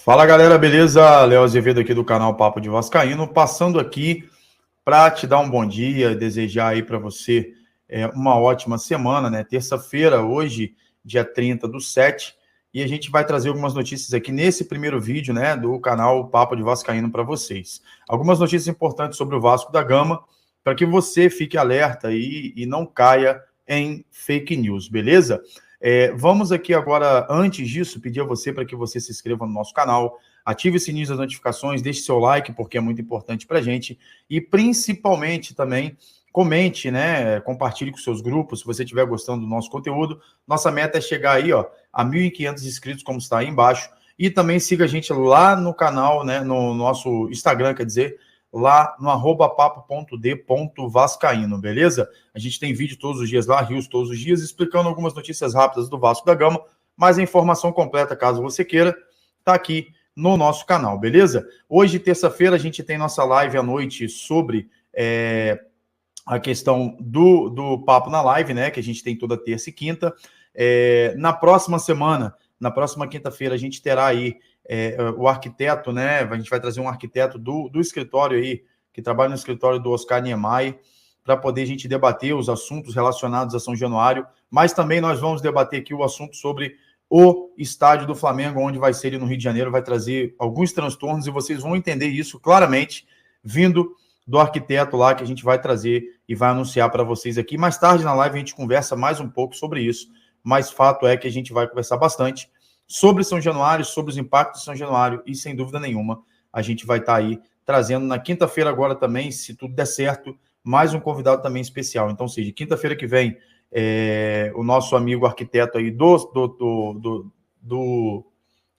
Fala galera, beleza? Léo Azevedo aqui do canal Papo de Vascaíno, passando aqui para te dar um bom dia, desejar aí para você uma ótima semana, né? Terça-feira, hoje, dia 30/7, e a gente vai trazer algumas notícias aqui nesse primeiro vídeo, né, do canal Papo de Vascaíno para vocês. Algumas notícias importantes sobre o Vasco da Gama, para que você fique alerta e não caia em fake news, beleza? Vamos aqui agora, antes disso, pedir a você para que você se inscreva no nosso canal, ative o sininho das notificações, deixe seu like, porque é muito importante para a gente, e principalmente também comente, né? Compartilhe com seus grupos, se você estiver gostando do nosso conteúdo. Nossa meta é chegar aí, ó, a 1.500 inscritos, como está aí embaixo, e também siga a gente lá no canal, né? No nosso Instagram, quer dizer, lá no @papo.d.vascaíno, beleza? A gente tem vídeo todos os dias lá, rios todos os dias, explicando algumas notícias rápidas do Vasco da Gama, mas a informação completa, caso você queira, tá aqui no nosso canal, beleza? Hoje, terça-feira, a gente tem nossa live à noite sobre a questão do Papo na Live, né? Que a gente tem toda terça e quinta. Na próxima semana, na próxima quinta-feira, a gente terá aí o arquiteto, né? A gente vai trazer um arquiteto do escritório aí, que trabalha no escritório do Oscar Niemeyer, para poder a gente debater os assuntos relacionados a São Januário, mas também nós vamos debater aqui o assunto sobre o estádio do Flamengo, onde vai ser ele no Rio de Janeiro, vai trazer alguns transtornos e vocês vão entender isso claramente vindo do arquiteto lá, que a gente vai trazer e vai anunciar para vocês aqui. Mais tarde na live a gente conversa mais um pouco sobre isso, mas fato é que a gente vai conversar bastante sobre São Januário, sobre os impactos de São Januário, e sem dúvida nenhuma a gente vai estar aí trazendo na quinta-feira agora também, se tudo der certo, mais um convidado também especial. Então, seja, quinta-feira que vem, o nosso amigo arquiteto aí do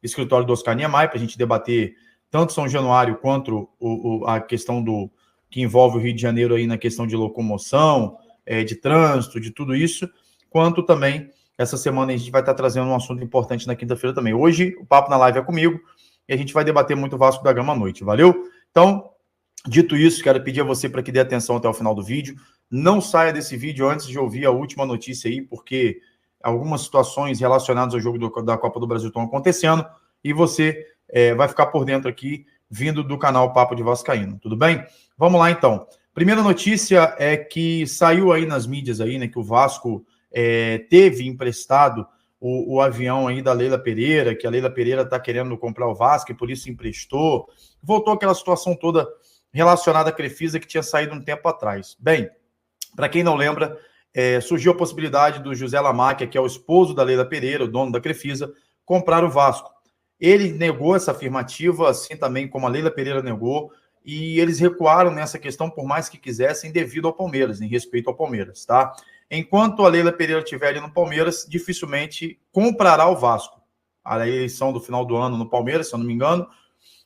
escritório do Oscar Niemeyer, para a gente debater tanto São Januário quanto a questão que envolve o Rio de Janeiro aí na questão de locomoção, de trânsito, de tudo isso, quanto também essa semana a gente vai estar trazendo um assunto importante na quinta-feira também. Hoje o Papo na Live é comigo e a gente vai debater muito o Vasco da Gama à noite, valeu? Então, dito isso, quero pedir a você para que dê atenção até o final do vídeo. Não saia desse vídeo antes de ouvir a última notícia aí, porque algumas situações relacionadas ao jogo da Copa do Brasil estão acontecendo e você vai ficar por dentro aqui, vindo do canal Papo de Vascaíno, tudo bem? Vamos lá, então. Primeira notícia é que saiu aí nas mídias aí, né, que o Vasco teve emprestado o avião aí da Leila Pereira, que a Leila Pereira está querendo comprar o Vasco e por isso emprestou. Voltou aquela situação toda relacionada à Crefisa que tinha saído um tempo atrás. Bem, para quem não lembra, surgiu a possibilidade do José Lamáquia, que é o esposo da Leila Pereira, o dono da Crefisa, comprar o Vasco. Ele negou essa afirmativa, assim também como a Leila Pereira negou, e eles recuaram nessa questão por mais que quisessem, devido ao Palmeiras, em respeito ao Palmeiras, tá? Enquanto a Leila Pereira estiver ali no Palmeiras, dificilmente comprará o Vasco. A eleição do final do ano no Palmeiras, se eu não me engano,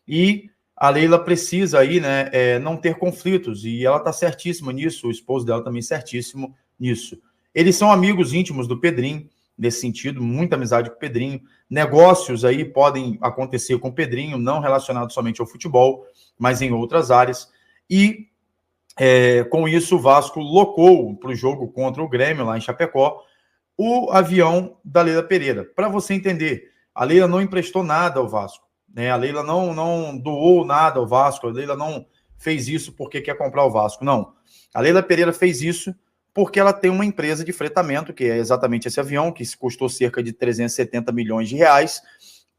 e a Leila precisa aí, né, não ter conflitos, e ela está certíssima nisso, o esposo dela também certíssimo nisso. Eles são amigos íntimos do Pedrinho, nesse sentido, muita amizade com o Pedrinho. Negócios aí podem acontecer com o Pedrinho, não relacionados somente ao futebol, mas em outras áreas. E com isso, o Vasco locou para o jogo contra o Grêmio, lá em Chapecó, o avião da Leila Pereira. Para você entender, a Leila não emprestou nada ao Vasco, né? A Leila não doou nada ao Vasco, a Leila não fez isso porque quer comprar o Vasco, não. A Leila Pereira fez isso porque ela tem uma empresa de fretamento, que é exatamente esse avião, que custou cerca de 370 milhões de reais,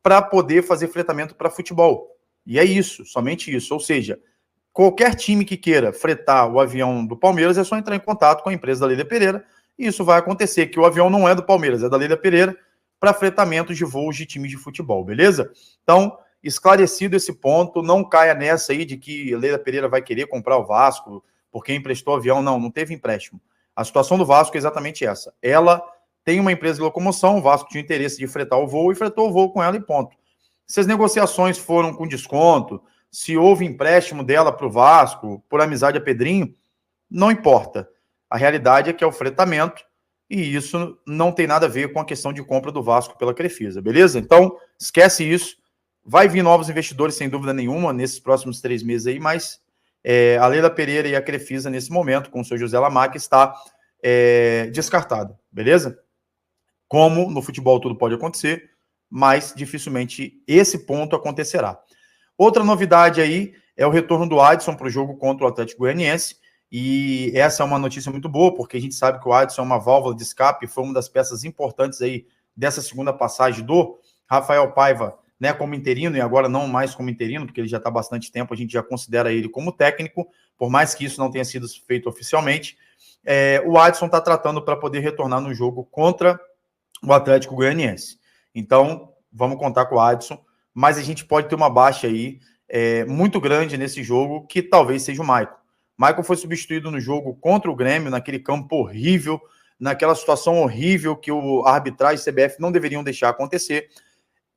para poder fazer fretamento para futebol. E é isso, somente isso. Ou seja, qualquer time que queira fretar o avião do Palmeiras é só entrar em contato com a empresa da Leila Pereira, e isso vai acontecer, que o avião não é do Palmeiras, é da Leila Pereira, para fretamento de voos de times de futebol, beleza? Então, esclarecido esse ponto, não caia nessa aí de que a Leila Pereira vai querer comprar o Vasco porque emprestou o avião. Não teve empréstimo. A situação do Vasco é exatamente essa. Ela tem uma empresa de locomoção, o Vasco tinha interesse de fretar o voo e fretou o voo com ela e ponto. Se as negociações foram com desconto, se houve empréstimo dela para o Vasco, por amizade a Pedrinho, não importa. A realidade é que é o fretamento e isso não tem nada a ver com a questão de compra do Vasco pela Crefisa, beleza? Então, esquece isso. Vai vir novos investidores, sem dúvida nenhuma, nesses próximos 3 meses aí, mas a Leila Pereira e a Crefisa, nesse momento, com o seu José Lamáquia, está descartada, beleza? Como no futebol tudo pode acontecer, mas dificilmente esse ponto acontecerá. Outra novidade aí é o retorno do Adson para o jogo contra o Atlético Goianiense, e essa é uma notícia muito boa, porque a gente sabe que o Adson é uma válvula de escape, foi uma das peças importantes aí dessa segunda passagem do Rafael Paiva, né, como interino, e agora não mais como interino, porque ele já está há bastante tempo, a gente já considera ele como técnico, por mais que isso não tenha sido feito oficialmente. O Adson está tratando para poder retornar no jogo contra o Atlético Goianiense. Então, vamos contar com o Adson, mas a gente pode ter uma baixa aí muito grande nesse jogo, que talvez seja o Maicon. Maicon foi substituído no jogo contra o Grêmio, naquele campo horrível, naquela situação horrível que o arbitragem e CBF não deveriam deixar acontecer,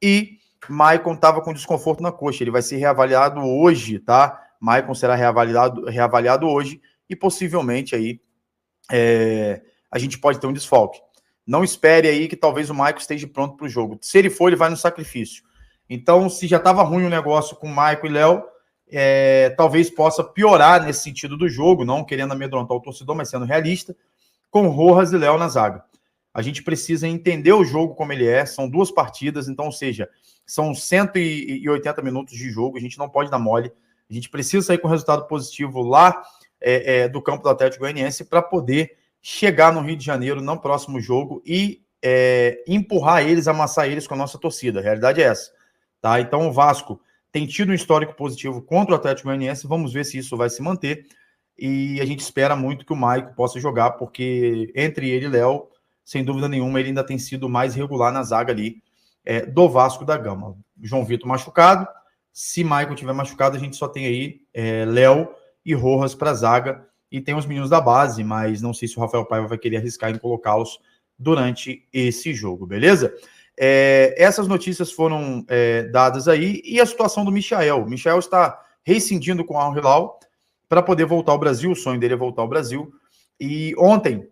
e Maicon estava com desconforto na coxa. Ele vai ser reavaliado hoje, tá? Maicon será reavaliado hoje, e possivelmente aí a gente pode ter um desfalque. Não espere aí que talvez o Maicon esteja pronto para o jogo. Se ele for, ele vai no sacrifício. Então, se já estava ruim o negócio com Maicon e Léo, talvez possa piorar nesse sentido do jogo, não querendo amedrontar o torcedor, mas sendo realista, com Rojas e Léo na zaga. A gente precisa entender o jogo como ele é, são 2 partidas, então, ou seja, são 180 minutos de jogo, a gente não pode dar mole, a gente precisa sair com resultado positivo lá do campo do Atlético Goianiense para poder chegar no Rio de Janeiro no próximo jogo e empurrar eles, amassar eles com a nossa torcida. A realidade é essa. Tá? Então o Vasco tem tido um histórico positivo contra o Atlético Goianiense, vamos ver se isso vai se manter, e a gente espera muito que o Maicon possa jogar, porque entre ele e Léo, sem dúvida nenhuma, ele ainda tem sido mais regular na zaga ali do Vasco da Gama. João Vitor machucado, se Maicon tiver machucado, a gente só tem aí Léo e Rojas para a zaga, e tem os meninos da base, mas não sei se o Rafael Paiva vai querer arriscar em colocá-los durante esse jogo, beleza? Essas notícias foram dadas aí, e a situação do Michael. O Michael está rescindindo com o Al Hilal para poder voltar ao Brasil, o sonho dele é voltar ao Brasil, e ontem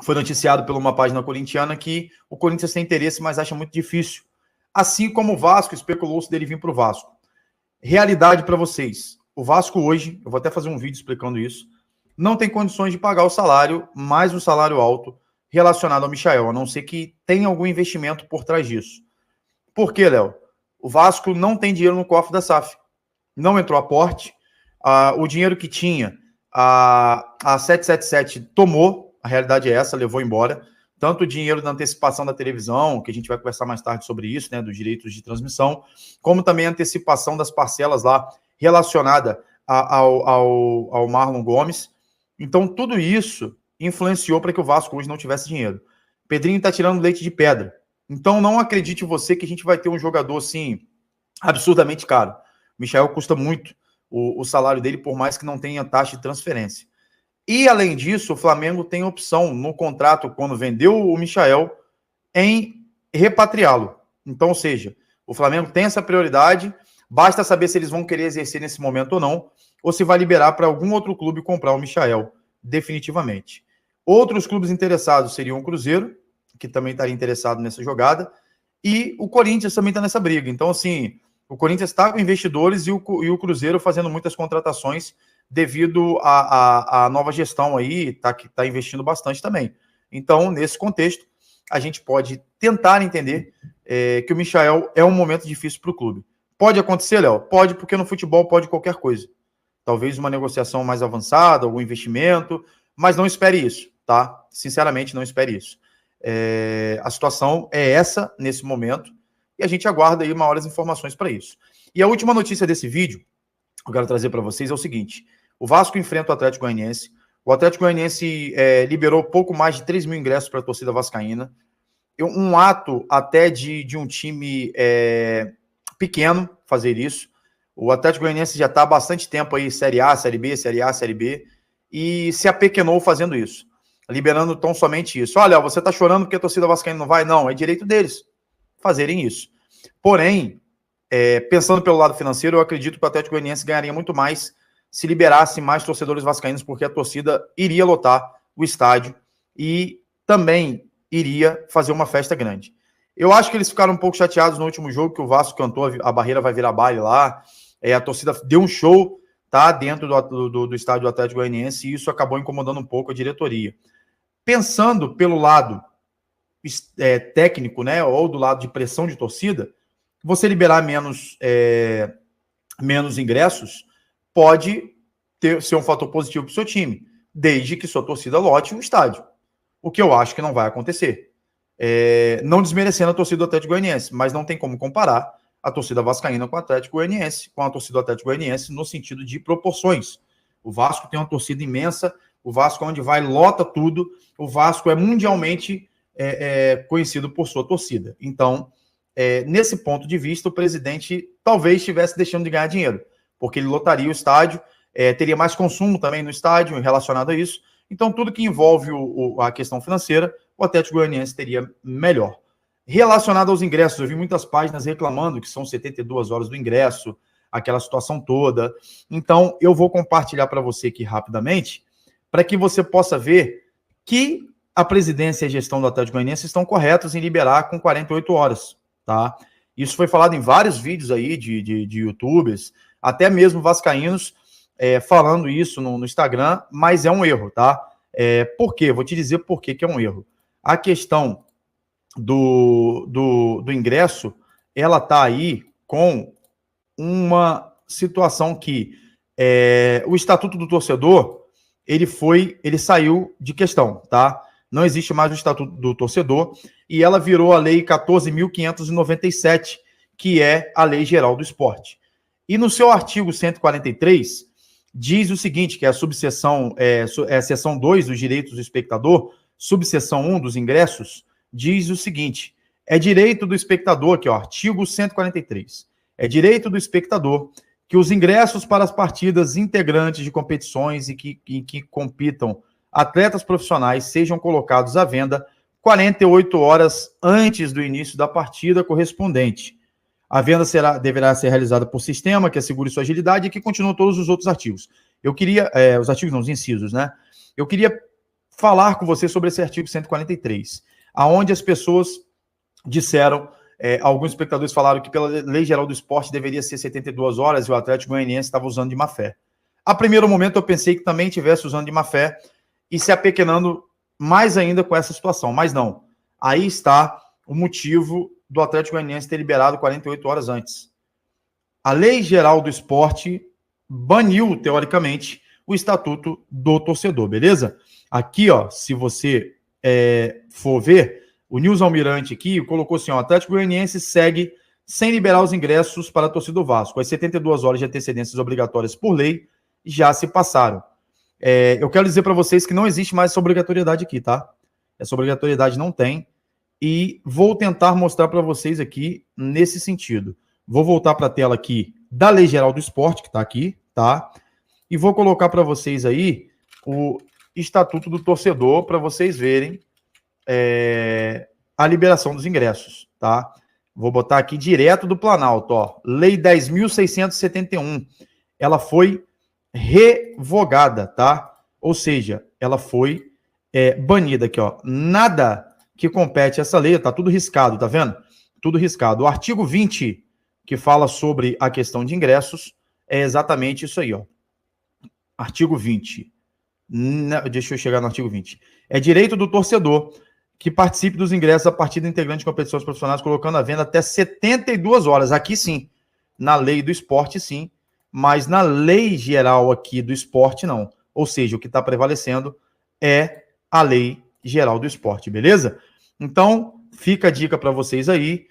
foi noticiado por uma página corintiana que o Corinthians tem interesse, mas acha muito difícil, assim como o Vasco especulou-se dele vir para o Vasco. Realidade para vocês, o Vasco hoje, eu vou até fazer um vídeo explicando isso, não tem condições de pagar o salário, mais um salário alto relacionado ao Michael, a não ser que tenha algum investimento por trás disso. Por quê, Léo? O Vasco não tem dinheiro no cofre da SAF. Não entrou aporte. O dinheiro que tinha, a 777 tomou, a realidade é essa, levou embora. Tanto o dinheiro da antecipação da televisão, que a gente vai conversar mais tarde sobre isso, né, dos direitos de transmissão, como também a antecipação das parcelas lá relacionada ao Marlon Gomes. Então, tudo isso influenciou para que o Vasco hoje não tivesse dinheiro. Pedrinho está tirando leite de pedra. Então, não acredite você que a gente vai ter um jogador assim absurdamente caro. Michael custa muito o salário dele, por mais que não tenha taxa de transferência. E, além disso, o Flamengo tem opção no contrato, quando vendeu o Michael, em repatriá-lo. Então, ou seja, o Flamengo tem essa prioridade, basta saber se eles vão querer exercer nesse momento ou não, ou se vai liberar para algum outro clube comprar o Michael, definitivamente. Outros clubes interessados seriam o Cruzeiro, que também estaria interessado nessa jogada, e o Corinthians também está nessa briga. Então, assim, o Corinthians está com investidores e o Cruzeiro fazendo muitas contratações devido à nova gestão aí, que está investindo bastante também. Então, nesse contexto, a gente pode tentar entender que o Michael é um momento difícil para o clube. Pode acontecer, Léo? Pode, porque no futebol pode qualquer coisa. Talvez uma negociação mais avançada, algum investimento, mas não espere isso, tá? Sinceramente, não espere isso. A situação é essa nesse momento e a gente aguarda aí maiores informações para isso. E a última notícia desse vídeo que eu quero trazer para vocês é o seguinte: o Vasco enfrenta o Atlético Goianiense. O Atlético Goianiense liberou pouco mais de 3 mil ingressos para a torcida vascaína. Um ato até de um time pequeno fazer isso. O Atlético Goianiense já está há bastante tempo aí, Série A, Série B, Série A, Série B, e se apequenou fazendo isso, liberando tão somente isso. Olha, você está chorando porque a torcida vascaína não vai? Não, é direito deles fazerem isso. Porém, pensando pelo lado financeiro, eu acredito que o Atlético Goianiense ganharia muito mais se liberasse mais torcedores vascaínos, porque a torcida iria lotar o estádio e também iria fazer uma festa grande. Eu acho que eles ficaram um pouco chateados no último jogo, que o Vasco cantou a barreira vai virar baile lá, a torcida deu um show, tá, dentro do estádio do Atlético Goianiense, e isso acabou incomodando um pouco a diretoria. Pensando pelo lado técnico, né, ou do lado de pressão de torcida, você liberar menos ingressos pode ser um fator positivo para o seu time, desde que sua torcida lote o estádio. O que eu acho que não vai acontecer. Não desmerecendo a torcida do Atlético Goianiense, mas não tem como comparar a torcida vascaína com o Atlético Goianiense, com a torcida do Atlético Goianiense no sentido de proporções. O Vasco tem uma torcida imensa, o Vasco onde vai lota tudo, o Vasco é mundialmente conhecido por sua torcida. Então, nesse ponto de vista, o presidente talvez estivesse deixando de ganhar dinheiro, porque ele lotaria o estádio, teria mais consumo também no estádio relacionado a isso. Então, tudo que envolve a questão financeira, o Atlético Goianiense teria melhor. Relacionado aos ingressos, eu vi muitas páginas reclamando que são 72 horas do ingresso, aquela situação toda. Então, eu vou compartilhar para você aqui rapidamente, para que você possa ver que a presidência e a gestão do Atlético Goianiense estão corretos em liberar com 48 horas, tá? Isso foi falado em vários vídeos aí de youtubers, até mesmo vascaínos, falando isso no Instagram, mas é um erro, tá? Por quê? Vou te dizer por que é um erro. A questão do ingresso, ela tá aí com uma situação que o Estatuto do Torcedor, ele saiu de questão, tá? Não existe mais o Estatuto do Torcedor e ela virou a Lei 14.597, que é a Lei Geral do Esporte. E no seu artigo 143, diz o seguinte, que é a subseção, seção 2 dos direitos do espectador, subseção 1 dos ingressos, diz o seguinte, é direito do espectador, aqui ó, artigo 143, é direito do espectador que os ingressos para as partidas integrantes de competições em que compitam atletas profissionais sejam colocados à venda 48 horas antes do início da partida correspondente. A venda deverá ser realizada por sistema que assegure sua agilidade e que continua todos os outros artigos. Eu queria, os artigos não, os incisos, né? Eu queria falar com você sobre esse artigo 143, aonde as pessoas disseram, alguns espectadores falaram que pela Lei Geral do Esporte deveria ser 72 horas e o Atlético Goianiense estava usando de má fé. A primeiro momento eu pensei que também estivesse usando de má fé e se apequenando mais ainda com essa situação, mas não. Aí está o motivo do Atlético Goianiense ter liberado 48 horas antes. A Lei Geral do Esporte baniu, teoricamente, o Estatuto do Torcedor, beleza? Aqui, ó, se você for ver, o Nilson Almirante aqui colocou assim, ó, o Atlético Goianiense segue sem liberar os ingressos para a torcida do Vasco. As 72 horas de antecedências obrigatórias por lei já se passaram. Eu quero dizer para vocês que não existe mais essa obrigatoriedade aqui, tá? Essa obrigatoriedade não tem. E vou tentar mostrar para vocês aqui nesse sentido. Vou voltar para a tela aqui da Lei Geral do Esporte, que está aqui, tá? E vou colocar para vocês aí o Estatuto do Torcedor, para vocês verem a liberação dos ingressos, tá? Vou botar aqui direto do Planalto, ó. Lei 10.671. Ela foi revogada, tá? Ou seja, ela foi banida aqui, ó. Nada que compete a essa lei, tá tudo riscado, tá vendo? Tudo riscado. O artigo 20, que fala sobre a questão de ingressos, é exatamente isso aí, ó. Artigo 20. Deixa eu chegar no artigo 20. É direito do torcedor que participe dos ingressos a partir do integrante de competições profissionais, colocando à venda até 72 horas. Aqui sim. Na lei do esporte, sim. Mas na lei geral aqui do esporte, não. Ou seja, o que está prevalecendo é a lei geral do esporte, beleza? Então, fica a dica para vocês aí.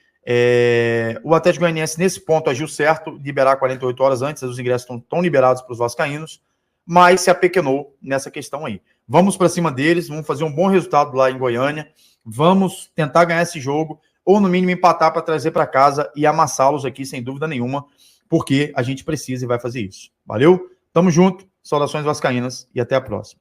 O Atlético Goianiense, nesse ponto, agiu certo, liberar 48 horas antes, os ingressos estão liberados para os vascaínos, mas se apequenou nessa questão aí. Vamos para cima deles, vamos fazer um bom resultado lá em Goiânia, vamos tentar ganhar esse jogo, ou no mínimo empatar para trazer para casa e amassá-los aqui, sem dúvida nenhuma, porque a gente precisa e vai fazer isso. Valeu? Tamo junto, saudações vascaínas e até a próxima.